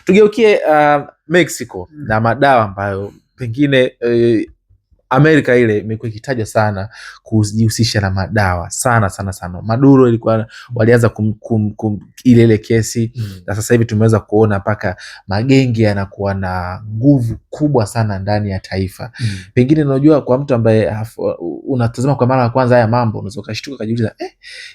Tugeukie Mexico na madawa ambayo pengine Amerika ile imekuwa ikitajwa sana kujihusisha na madawa sana. Maduro ilikuwa walianza ile kesi na sasa hivi tumeweza kuona mpaka magenge yanakuwa na nguvu kubwa sana ndani ya taifa. Pengine unajua, kwa mtu ambaye unatazama kwa mara ya kwanza haya mambo, unaweza ukashtuka ukajiuliza,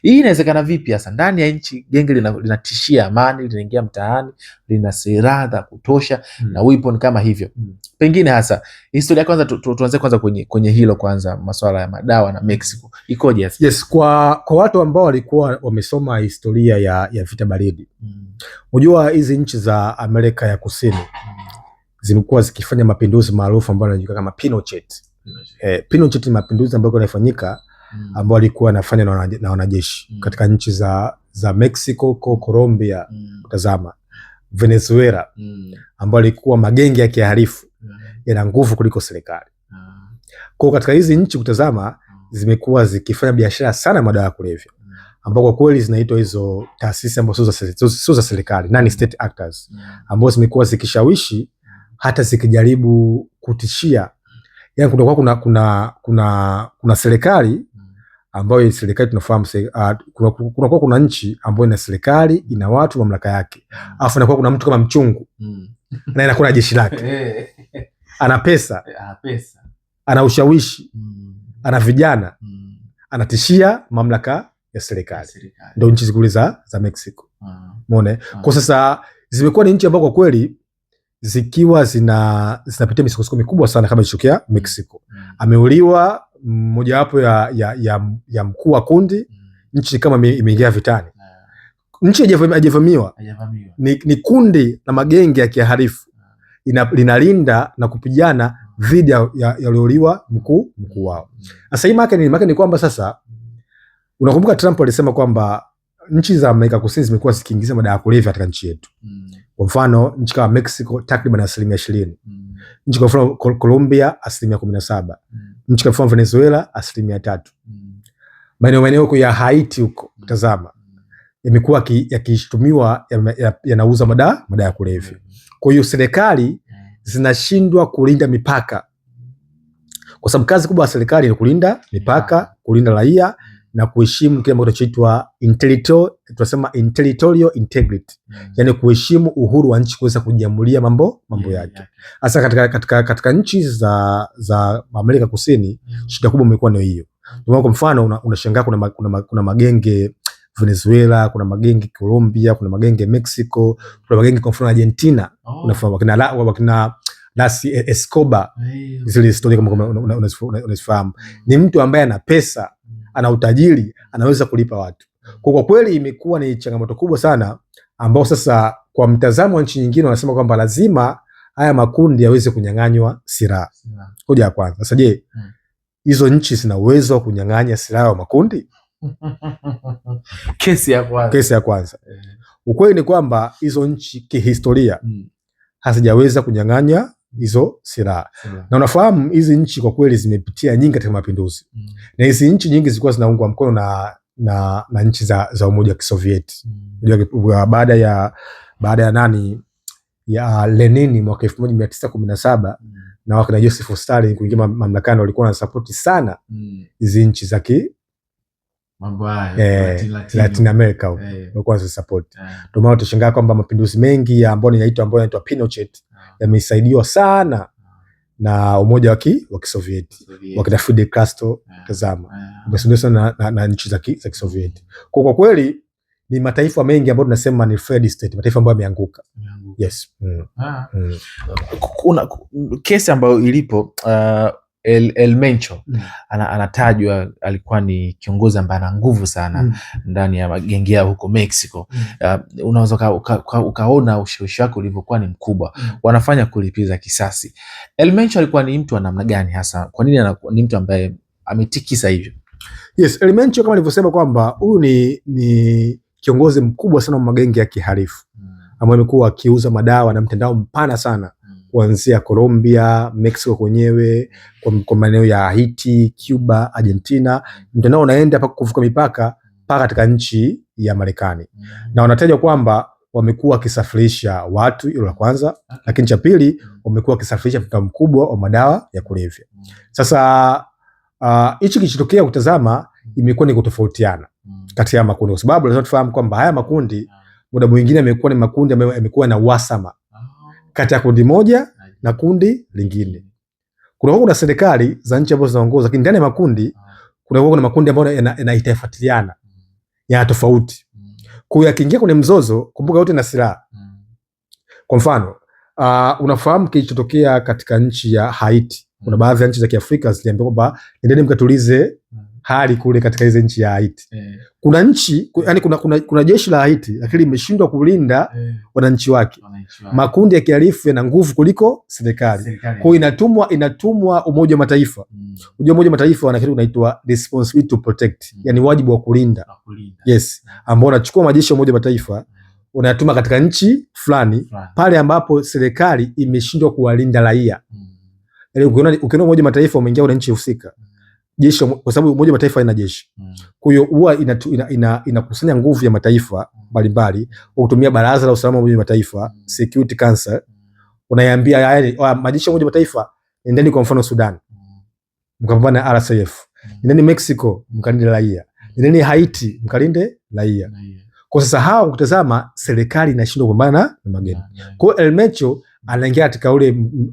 hii inawezekana vipi? Hasa ndani ya nchi genge linatishia amani, linaingia mtaani, lina silaha za kutosha na weapon kama hivyo. Pengine hasa historia kwanza, tuanze kwanza kwenye hilo kwanza, masuala ya madawa na Mexico ikoje hasa? Yes, kwa watu ambao walikuwa wamesoma historia ya vita baridi, unajua hizi nchi za Amerika ya Kusini zimekuwa zikifanya mapinduzi maarufu ambayo yanajulikana kama Pinochet. Pinochet ni mapinduzi ambayo yanafanyika ambao alikuwa anafanya na wanajeshi katika nchi za Mexico, Colombia, kutazama Venezuela, ambao alikuwa magenge ya kihalifu yana nguvu kuliko serikali. Kwa katika hizi nchi kutazama, zimekuwa zikifanya biashara sana madawa ya kulevya, ambao kwa kweli zinaitwa hizo taasisi ambazo sio za serikali, non state actors, ambao zimekuwa zikishawishi hata zikijaribu kutishia. Yani kuna serikali ambayo serikali tunafahamu, kuna nchi ambayo ina serikali, ina watu, mamlaka yake, alafu inakuwa kuna mtu kama mchungu na inakuwa na jeshi lake, ana pesa, ana ushawishi, ana vijana, anatishia mamlaka ya serikali. Ndio nchi zikuli za Mexico. Umeona? Kwa sasa zimekuwa ni nchi ambazo kwa kweli zikiwa zinapitia misukosuko mikubwa sana, kama ilitokea Mexico. Ameuliwa mmoja wapo ya mkuu wa kundi, nchi kama imeingia vitani. Nchi hajavamiwa, ni kundi la magenge ya kihalifu linalinda na kupigana dhidi ya waliouliwa mkuu wao. Sasa hii maana ni kwamba sasa, unakumbuka Trump alisema kwamba nchi za Amerika Kusini zimekuwa zikiingiza madawa ya kulevya katika nchi yetu. Kwa mfano nchi kama Mexico takriban 20%, nchi kwa mfano Colombia 17%, nchi kama Venezuela 3%. Maeneo huko ya Haiti huko tazama, yamekuwa yakishtumiwa yanauza madawa ya kulevya. Kwa hiyo serikali zinashindwa kulinda mipaka, kwa sababu kazi kubwa ya serikali ni kulinda mipaka, kulinda raia na kuheshimu kile ambacho kinaitwa territorial integrity, yani kuheshimu uhuru wa nchi kuweza kujiamulia mambo yake. Hasa katika nchi za Amerika Kusini, shida kubwa imekuwa ndio hiyo. Kwa mfano unashangaa kuna magenge Venezuela, kuna magenge Colombia, kuna magenge Mexico, kuna magenge kwa mfano Argentina, unafahamu wakina Las Escobar, zile historia kama unazifahamu. Ni mtu ambaye ana pesa, ana utajiri, anaweza kulipa watu. Kwa kweli imekuwa ni changamoto kubwa sana, ambao sasa kwa mtazamo wa nchi nyingine wanasema kwamba lazima haya makundi yaweze kunyang'anywa silaha. Hoja ya kwanza. Sasa je, hizo nchi zina uwezo wa kunyang'anya silaha wa makundi? Kesi ya kwanza. Ukweli ni kwamba hizo nchi kihistoria hazijaweza kunyang'anya hizo silaha. Na unafahamu hizi nchi kwa kweli zimepitia nyingi katika mapinduzi. Na hizi nchi nyingi zilikuwa zinaungwa mkono na nchi za Umoja wa Kisovieti. Baada ya Lenin mwaka 1917 na wakina Joseph Stalin kuingia mamlakani, walikuwa na support sana hizi nchi za mambo haya Latin America walikuwa na support. Ndio maana tutashangaa kwamba mapinduzi mengi ambayo yanaitwa Pinochet yamesaidiwa sana na Umoja wa Kisovieti, wakina Fidel Castro, tazama, wamesaidiwa sana na nchi za Kisovieti. Kwa kweli ni mataifa mengi ambayo tunasema ni failed state, mataifa ambayo yameanguka. Yes. Kuna kesi ambayo ilipo El Mencho anatajwa alikuwa ni kiongozi ambaye ana nguvu sana ndani ya magenge yao huko Mexico. Unaweza ukaona ushawishi wake ulivyokuwa ni mkubwa. Wanafanya kulipiza kisasi. El Mencho alikuwa ni mtu wa namna gani hasa? Kwa nini ni mtu ambaye ametikisa hivyo? Yes, El Mencho kama nilivyosema kwamba huyu ni kiongozi mkubwa sana wa magenge ya kihalifu ambaye amekuwa akiuza madawa na mtandao mpana sana, kuanzia Colombia, Mexico kwenyewe, kwa maeneo ya Haiti, Cuba, Argentina. Mtandao unaenda mpaka kuvuka mipaka mpaka katika nchi ya Marekani. Na wanataja kwamba wamekuwa wakisafirisha watu, hilo la kwanza. Lakini cha pili, wamekuwa wakisafirisha mtamu mkubwa wa madawa ya kulevya. Sasa hichi kilichotokea kutazama imekuwa ni kutofautiana kati ya makundi, kwa sababu lazima tufahamu kwamba haya makundi muda mwingine yamekuwa ni makundi ambayo yamekuwa na uhasama kati ya kundi moja na kundi lingine. Kuna serikali za nchi ambazo zinaongoza, lakini ndani ya makundi kuna makundi ambayo yanaifuatiliana ya tofauti. Kwa hiyo yakiingia kwenye mzozo, kumbuka yote na silaha. Kwa mfano, unafahamu kilichotokea katika nchi ya Haiti. Kuna baadhi ya nchi za Kiafrika ziliambia kwamba nendeni mkatulize hali kule katika hizo nchi ya Haiti. Kuna nchi, yani kuna jeshi la Haiti lakini limeshindwa kulinda wananchi wake. Makundi ya kihalifu yana nguvu kuliko serikali. Kwa hiyo inatumwa Umoja wa Mataifa. Umoja wa Mataifa wana kitu kinaitwa responsibility to protect, yani wajibu wa kulinda. Yes, ambao unachukua majeshi ya Umoja wa Mataifa unayatuma katika nchi fulani pale ambapo serikali imeshindwa kuwalinda raia. Yani ukiona Umoja wa Mataifa umeingia kwenye nchi husika, jeshi, kwa sababu Umoja wa Mataifa ina jeshi. Kwa hiyo huwa inakusanya nguvu ya mataifa mbalimbali kwa kutumia Baraza la Usalama wa Umoja wa Mataifa, Security Council. Unaiambia yaani majeshi ya Umoja wa Mataifa, nendeni kwa mfano Sudan mkapambana na RSF, nendeni Mexico mkalinde raia, nendeni Haiti mkalinde raia. Kwa sasa hawa ukitazama serikali inashindwa kupambana na mageni. Kwa hiyo El Mecho anaingia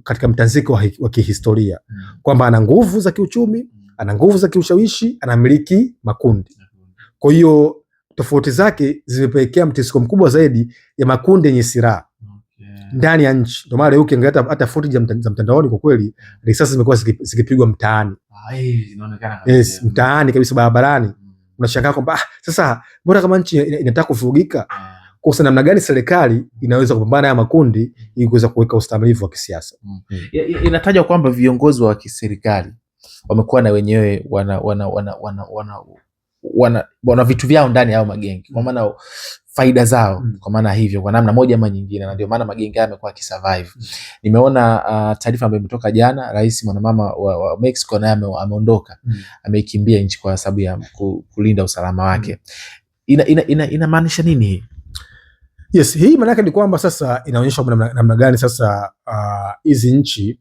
katika mtanziko wa kihistoria kwamba ana nguvu za kiuchumi, ana nguvu za kiushawishi, anamiliki makundi. Kwa hiyo tofauti zake zimepelekea mtisiko mkubwa zaidi ya makundi yenye silaha ndani ya nchi. Ndio maana leo ukiangalia hata footage za mtandaoni, kwa kweli risasi zimekuwa zikipigwa mtaani. Inaonekana yes, mtaani kabisa, barabarani. Unashangaa kwamba sasa mbona kama nchi inataka kufurugika? Kwa sababu namna gani serikali inaweza kupambana na makundi ili kuweza kuweka ustahimilivu wa kisiasa? Inatajwa kwamba viongozi wa kiserikali wamekuwa na wenyewe wana vitu vyao ndani ya magenge, kwa maana faida zao, kwa maana hivyo kwa namna moja ama nyingine, na ndio maana magenge haya yamekuwa kisurvive. Nimeona taarifa ambayo imetoka jana, rais mwanamama wa Mexico naye ameondoka, ameikimbia nchi kwa sababu ya kulinda usalama wake. Inamaanisha nini hii? Yes, hii maana yake ni kwamba sasa inaonyesha namna gani sasa hizi nchi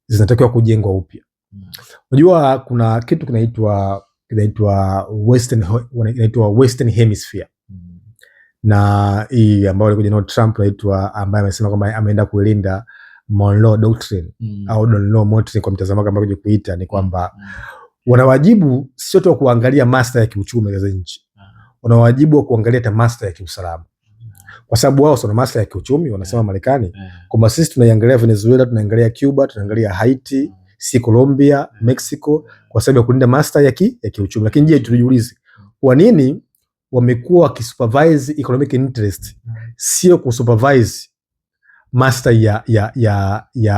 zinatakiwa kujengwa upya. Unajua kuna kitu kinaitwa Western Hemisphere. Na hii ambayo alikuja nao Trump ambaye amesema kwamba ameenda kulinda Monroe Doctrine au Monroe Doctrine kwa mtazamo wake, ambao kuja kuita ni kwamba wanawajibu sio tu kuangalia master ya kiuchumi za nchi, wanawajibu wa kuangalia hata master ya kiusalama. Kwa sababu wao wana master ya kiuchumi, wanasema Marekani kwamba sisi tunaiangalia Venezuela, tunaangalia Cuba, tunaangalia Haiti, si Colombia, Mexico, kwa sababu ya kulinda master ya kiuchumi. Lakini je, tujiulize kwa nini wamekuwa wakisupervise economic interest, sio kusupervise master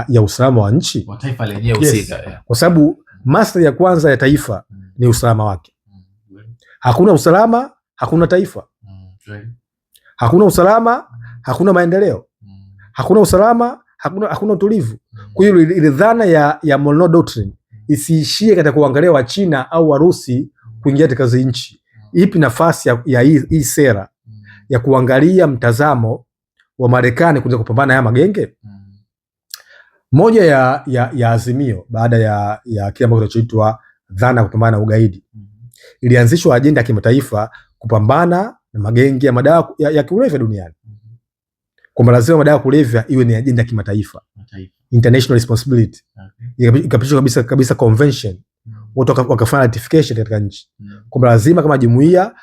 ya usalama wa nchi, wa taifa lenyewe husika? Kwa sababu master ya kwanza ya taifa ni usalama wake. Hakuna usalama, hakuna taifa. Hakuna usalama, hakuna maendeleo. Hakuna usalama, hakuna utulivu. Kwa hiyo ile dhana ya Monroe Doctrine isiishie katika kuangalia wa China au Warusi kuingia katika hizo nchi. Ipi nafasi ya hii sera ya kuangalia mtazamo wa Marekani kuja kupambana na magenge? Moja ya azimio baada ya kile ambacho kinachoitwa dhana ya kupambana na ugaidi, ilianzishwa ajenda ya kimataifa kupambana na magenge ya madawa ya kulevya duniani. Kwamba lazima madawa ya kulevya iwe ni ajenda ya kimataifa, international responsibility. Ikapitishwa kabisa convention, watu wakafanya ratification katika nchi kwamba lazima kama jumuiya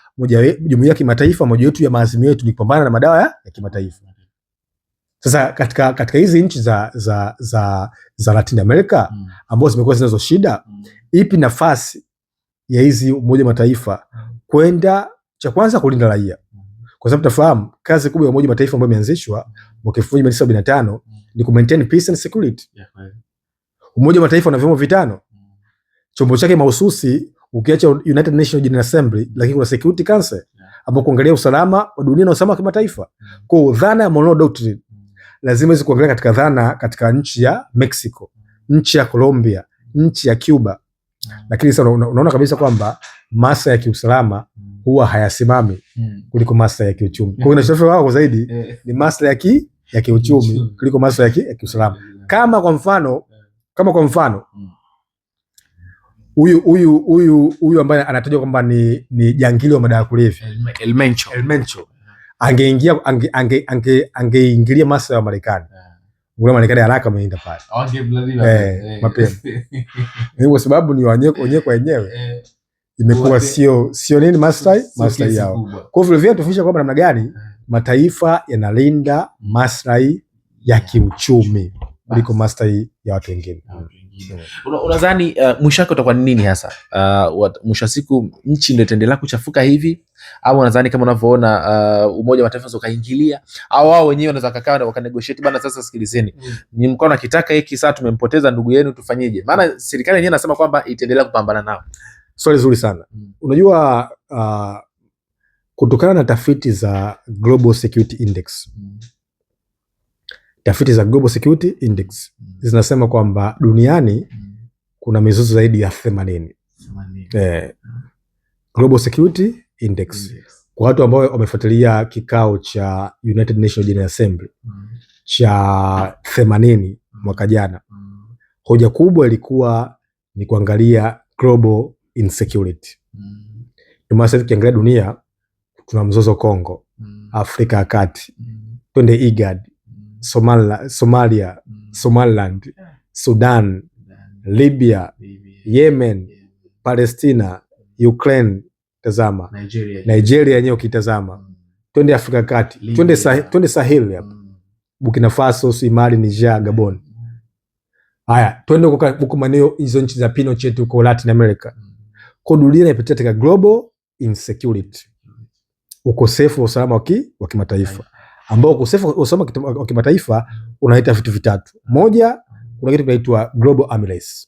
ya kimataifa, moja yetu ya maazimio yetu ni kupambana na madawa ya kimataifa. Sasa katika hizi nchi za Latin America ambazo zimekuwa zinazo shida, ipi nafasi ya hizi Umoja wa Mataifa kwenda cha kwanza kulinda raia? Kwa sababu tafahamu kazi kubwa ya Umoja wa Mataifa ambayo imeanzishwa mwaka 1975 ni ku maintain peace and security. Umoja wa Mataifa una vyombo vitano. Chombo chake mahususi ukiacha United Nations General Assembly, lakini kuna Security Council ambapo kuangalia usalama wa dunia na usalama wa kimataifa. Kwa hiyo dhana ya Monroe Doctrine lazima iweze kuangalia katika dhana katika nchi ya Mexico, nchi ya Colombia, nchi ya Cuba. Lakini sasa unaona kabisa kwamba masuala ya kiusalama huwa hayasimami kuliko maslahi ya kiuchumi. Kwa hiyo kinachotofautisha wao zaidi ni maslahi ya kiuchumi kuliko maslahi ya kiusalama. Kama kwa mfano huyu ambaye anatajwa kwamba ni jangili wa madawa ya kulevya El Mencho angeingilia maslahi ya Marekani. Ule Marekani haraka ameenda pale. Mapema. Kwa sababu ni wenyewe kwa wenyewe. Imekuwa sio nini maslahi yao. Kwa hivyo vile tufundisha kwamba namna gani mataifa yanalinda maslahi ya kiuchumi kuliko maslahi ya watu wengine. Unadhani mwisho wake utakuwa nini hasa? Mwisho wa siku nchi ndio itaendelea kuchafuka hivi, au unadhani kama unavyoona Umoja wa Mataifa ukaingilia, au wao wenyewe wanaweza kukaa na wakanegotiate, bana sasa sikilizeni, ni mkono akitaka hiki sasa tumempoteza ndugu yenu tufanyeje? Maana serikali yenyewe inasema kwamba itaendelea kupambana nao. Swali zuri sana. Unajua kutokana na tafiti za Global Security Index. Tafiti za Global Security Index zinasema kwamba duniani kuna mizozo zaidi ya 80. Global Security Index. Kwa watu ambao wamefuatilia kikao cha United Nations General Assembly cha 80 mwaka jana, hoja kubwa ilikuwa ni kuangalia global insecurity. Ndio sasa tukiangalia dunia tuna mzozo Kongo, Afrika ya Kati, twende IGAD, Somalia, Somaliland, Sudan, Libya, Yemen, Palestina, Ukraine, tazama Nigeria yenyewe ukitazama, twende Afrika Kati, twende Sahel hapo, Burkina Faso, Mali, Niger, Gabon. Haya, twende huko maeneo hizo nchi za Pinochet huko Latin America. Kwa dunia inapitia katika global insecurity, ukosefu wa usalama wa kimataifa, ambao ukosefu wa usalama wa kimataifa unaita vitu vitatu. Moja, kuna kitu kinaitwa global arms race,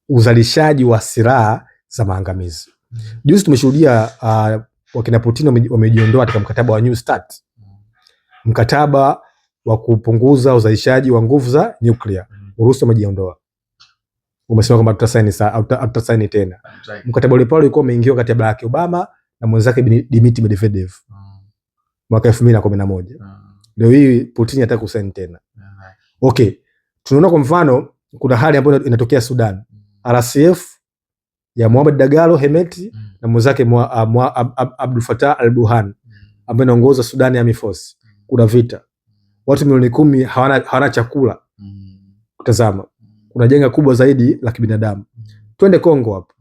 uzalishaji wa silaha za maangamizi. Juzi tumeshuhudia wakina Putin wamejiondoa katika mkataba wa New START, mkataba wa kupunguza uzalishaji wa nguvu za nyuklia. Urusi wamejiondoa, umesema kwamba tutasaini tena. Mkataba ule pale ulikuwa umeingiwa kati ya Barack Obama na mwenzake Dmitry Medvedev mwaka 2011. Leo hii Putin anataka kusaini tena. Okay, tunaona kwa mfano kuna hali ambayo inatokea Sudan. RSF ya Mohamed Dagalo Hemeti na mwenzake Abdul Fattah al-Burhan ambaye anaongoza Sudan Army Force. Kuna vita, watu milioni 10 hawana chakula. Kutazama kuna janga kubwa zaidi la kibinadamu. Twende Kongo hapo,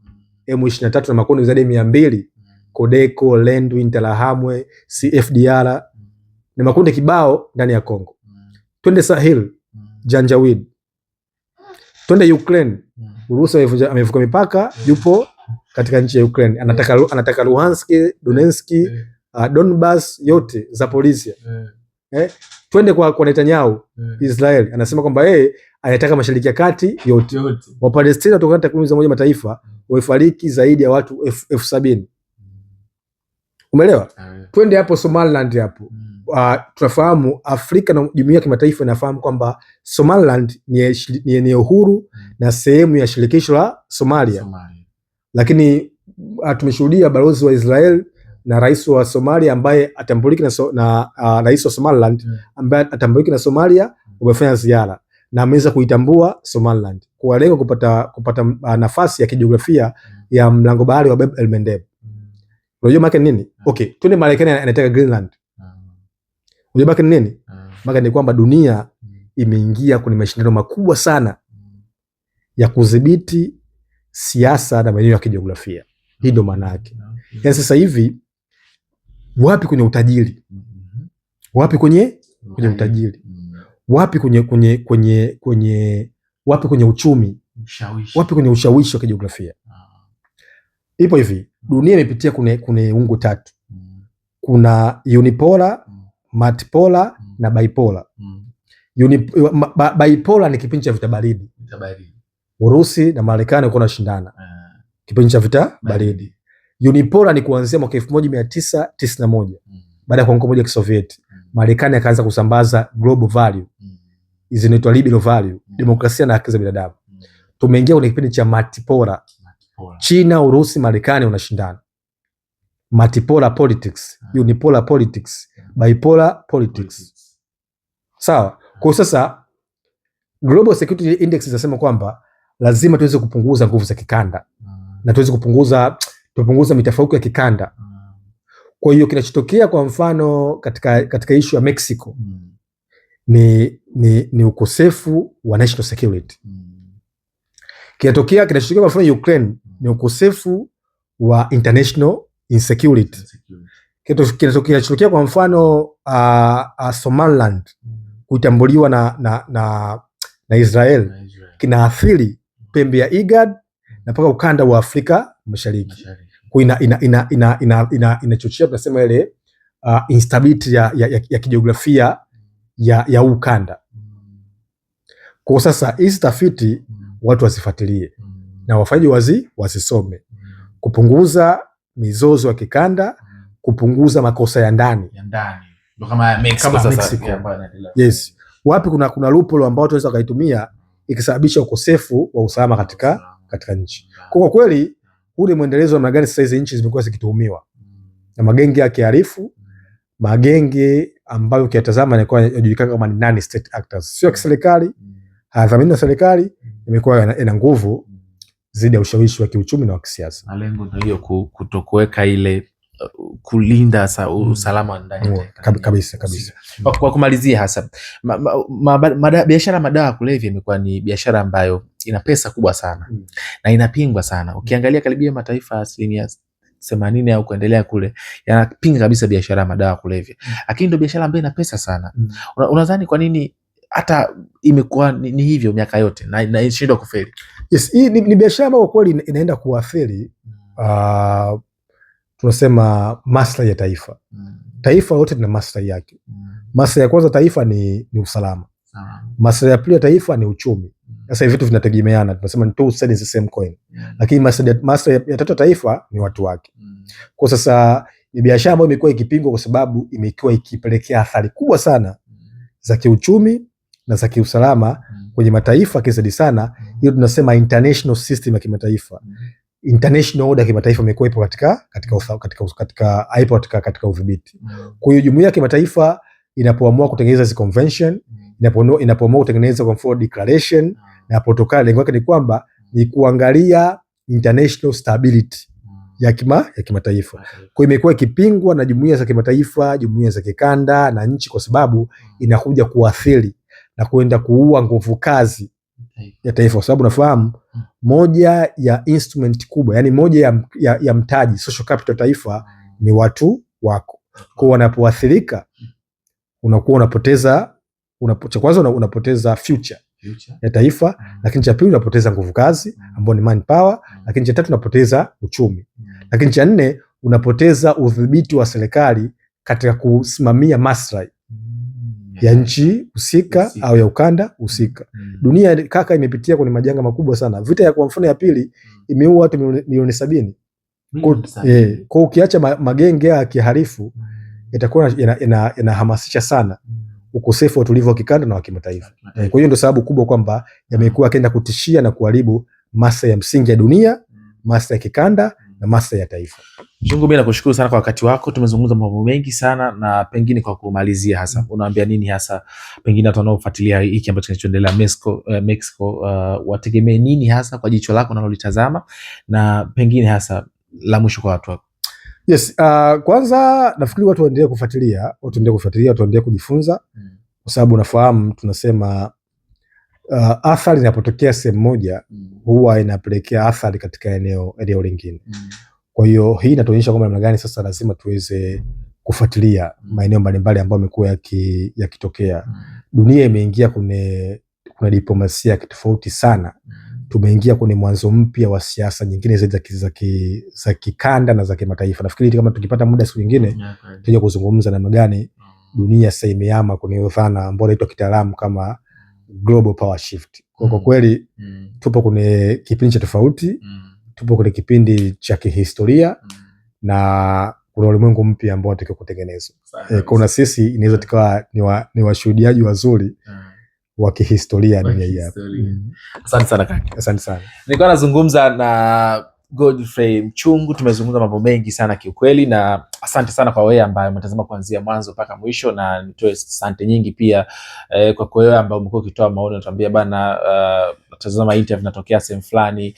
M23 na makundi zaidi ya 200, Codeco, Lendu, Interahamwe, CFDR na makundi kibao ndani ya Kongo. Twende Sahel, Janjaweed. Twende Ukraine, Urusi amevuka mipaka, yupo katika nchi ya Ukraine, anataka Luhansk, Donetsk, Donbas yote Zaporizhia. Twende kwa Netanyahu, Israel, anasema kwamba yeye anataka Mashariki ya Kati yote. Wa Palestina kutokana na takwimu za Umoja wa Mataifa wamefariki zaidi ya watu 70,000. Umeelewa? Twende hapo Somaliland hapo. Tunafahamu Afrika na jumuiya ya kimataifa inafahamu kwamba Somaliland ni eneo huru na sehemu ya shirikisho la Somalia. Lakini tumeshuhudia balozi wa Israel na rais wa Somalia ambaye atambuliki na rais wa Somaliland ambaye atambuliki na Somalia wamefanya ziara na ameweza kuitambua Somaliland kwa lengo kupata nafasi ya kijiografia ya mlango bahari wa Bab el Mandeb. Unajua maana nini? Okay, twende Marekani anataka Greenland. Unajua maana nini? Maana ni kwamba dunia imeingia kwenye mashindano makubwa sana ya kudhibiti siasa na maeneo ya kijiografia. Hii ndio maana yake. Yaani sasa hivi wapi kwenye utajiri? Wapi kwenye utajiri? Wapi kwenye uchumi? Wapi kwenye ushawishi wa kijiografia? Ipo hivi, dunia imepitia kwenye ungu tatu. Kuna unipolar, multipolar na bipolar. Bipolar ni kipindi cha vita baridi. Urusi na Marekani walikuwa wanashindana. Kipindi cha vita baridi. Unipolar ni kuanzia mwaka 1991. Baada ya kuanguka Umoja wa Kisovieti, Marekani akaanza kusambaza global value. Hizi zinaitwa liberal value, demokrasia na haki za binadamu. Tumeingia kwenye kipindi cha multipolar. China, Urusi, Marekani wanashindana. multipolar politics, unipolar politics, bipolar politics. Sawa. Kwa sasa Global Security Index inasema kwamba lazima tuweze kupunguza nguvu za kikanda na tuweze kupunguza mitafaruku ya kikanda. Kwa hiyo kinachotokea kwa mfano katika issue ya Mexico ni ukosefu wa national security. Kinachotokea kwa mfano Ukraine ni ukosefu wa international insecurity. Kinachotokea kwa mfano Somaliland kutambuliwa na Israel kinaathiri pembe ya IGAD na mpaka ukanda wa Afrika Mashariki. Kwa inachochea tunasema ile instability ya kijiografia ya ukanda. Kwa sasa hizi tafiti watu wasifuatilie na wafanye wasisome, kupunguza mizozo ya kikanda, kupunguza makosa ya ndani. Ndio kama Mexico sasa. Yes. Wapi kuna loophole ambao tunaweza kaitumia ikisababisha ukosefu wa usalama katika nchi. Kwa kweli huu ni mwendelezo wa namna gani sasa hizi nchi zimekuwa zikituhumiwa na magenge ya kihalifu, magenge ambayo ukiyatazama yanakuwa yanajulikana kama non state actors, sio kiserikali, hadhamini na serikali, imekuwa ina nguvu zidi ya ushawishi wa kiuchumi na wa kisiasa. Na lengo ndio hiyo kutokuweka ile kulinda usalama ndani kabisa. Kwa kumalizia hasa biashara madawa ya kulevya imekuwa ni biashara ambayo ina pesa kubwa sana na inapingwa sana. Ukiangalia karibia mataifa 80% au kuendelea kule yanapinga kabisa biashara ya madawa ya kulevya, lakini ndio biashara ambayo ina pesa sana. Unadhani kwa nini hata imekuwa ni hivyo miaka yote na inashindwa kufeli? Yes, hii ni biashara ambayo kweli inaenda kuathiri tunasema maslahi ya taifa. Taifa yote lina maslahi yake. Maslahi ya kwanza taifa ni usalama. Maslahi ya pili ya taifa ni uchumi. Sasa hivi vitu vinategemeana, tunasema ni two sides of the same coin. Lakini maslahi ya tatu ya taifa ni watu wake. Kwa sasa ni biashara ambayo imekuwa ikipingwa kwa sababu imekuwa ikipelekea athari kubwa sana za kiuchumi na za kiusalama kwenye mataifa kizidi sana. Hiyo tunasema international system ya kimataifa. International order ya kimataifa imekuwa ipo katika udhibiti. Kwa hiyo jumuiya ya kimataifa inapoamua kutengeneza hizo convention, inapoamua kutengeneza kwa mfano declaration na protocol, lengo lake ni kwamba ni kuangalia international stability ya kimataifa. Kwa hiyo imekuwa ikipingwa na jumuiya za kimataifa, jumuiya za kikanda na nchi, kwa sababu inakuja kuathiri na kuenda kuua nguvu kazi ya taifa, kwa sababu nafahamu moja ya instrument kubwa, yani moja ya mtaji social capital taifa ni watu wako. Kwa wanapoathirika unakuwa unapoteza future ya taifa, lakini cha pili unapoteza nguvu kazi ambao ni manpower, lakini cha tatu unapoteza uchumi, lakini cha nne unapoteza udhibiti wa serikali katika kusimamia maslahi ya nchi husika au ya ukanda husika. Dunia kaka imepitia kwenye majanga makubwa sana. Vita ya kwa mfano ya pili imeua watu milioni 70. Kwa ukiacha magenge ya kihalifu itakuwa inahamasisha sana ukosefu wa utulivu wa kikanda na wa kimataifa. Kwa hiyo ndio sababu kubwa kwamba yamekuwa kaenda kutishia na kuharibu maslahi ya msingi ya dunia, maslahi ya kikanda na maslahi ya taifa. Jungu, mimi nakushukuru sana kwa wakati wako. Tumezungumza mambo mengi sana, na pengine kwa kumalizia hasa unaambia nini hasa pengine watu wanaofuatilia hiki ambacho kinachoendelea Mexico, wategemee nini hasa kwa jicho lako unalolitazama, na pengine hasa la mwisho kwa watu wako? Yes, kwanza nafikiri watu waendelee kufuatilia, watu waendelee kujifunza, kwa sababu unafahamu tunasema athari inapotokea sehemu moja huwa inapelekea athari katika eneo lingine. Kwa hiyo hii inatuonyesha kwamba namna gani sasa lazima tuweze kufuatilia maeneo mbalimbali ambayo yamekuwa yakitokea. Dunia imeingia kuna diplomasia tofauti sana. Tumeingia kwenye mwanzo mpya wa siasa nyingine zaidi za kikanda na za kimataifa. Nafikiri kama tukipata muda siku nyingine tuje kuzungumza namna gani dunia sasa imehama kwenye dhana ambayo inaitwa kitaalamu kama global power shift. Kwa kweli tupo kwenye kipindi cha tofauti, tupo kwenye kipindi cha kihistoria na kuna ulimwengu mpya ambao tunataka kutengeneza. Kuna sisi inaweza tukawa ni washuhudiaji wazuri wa kihistoria dunia hii hapa. Asante sana kaka. Asante sana. Nilikuwa nazungumza na Godfrey Mchungu. Tumezungumza mambo mengi sana kiukweli, na asante sana kwa wewe ambaye umetazama kuanzia mwanzo mpaka mwisho, na nitoe asante nyingi pia kwa wewe ambaye umekuwa ukitoa maoni, unatuambia bana tazama interview natokea sehemu fulani.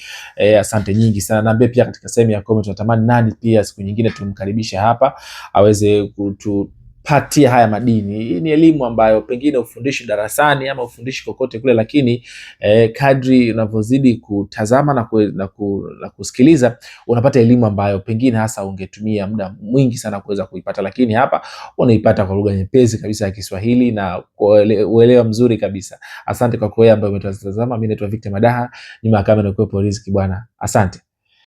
Asante nyingi sana. Naambia pia katika sehemu ya comment tunatamani nani pia siku nyingine tumkaribishe hapa aweze kutupatia haya madini. Hii ni elimu ambayo pengine ufundishi darasani ama ufundishi kokote kule, lakini kadri unavyozidi kutazama na kusikiliza unapata elimu ambayo pengine hasa ungetumia muda mwingi sana kuweza kuipata, lakini hapa unaipata kwa lugha nyepesi kabisa ya Kiswahili na uelewa mzuri kabisa. Asante kwa wewe ambaye umetazama. Mimi naitwa Victor Madaha, nyuma ya kamera kwa Riziki bwana. Asante.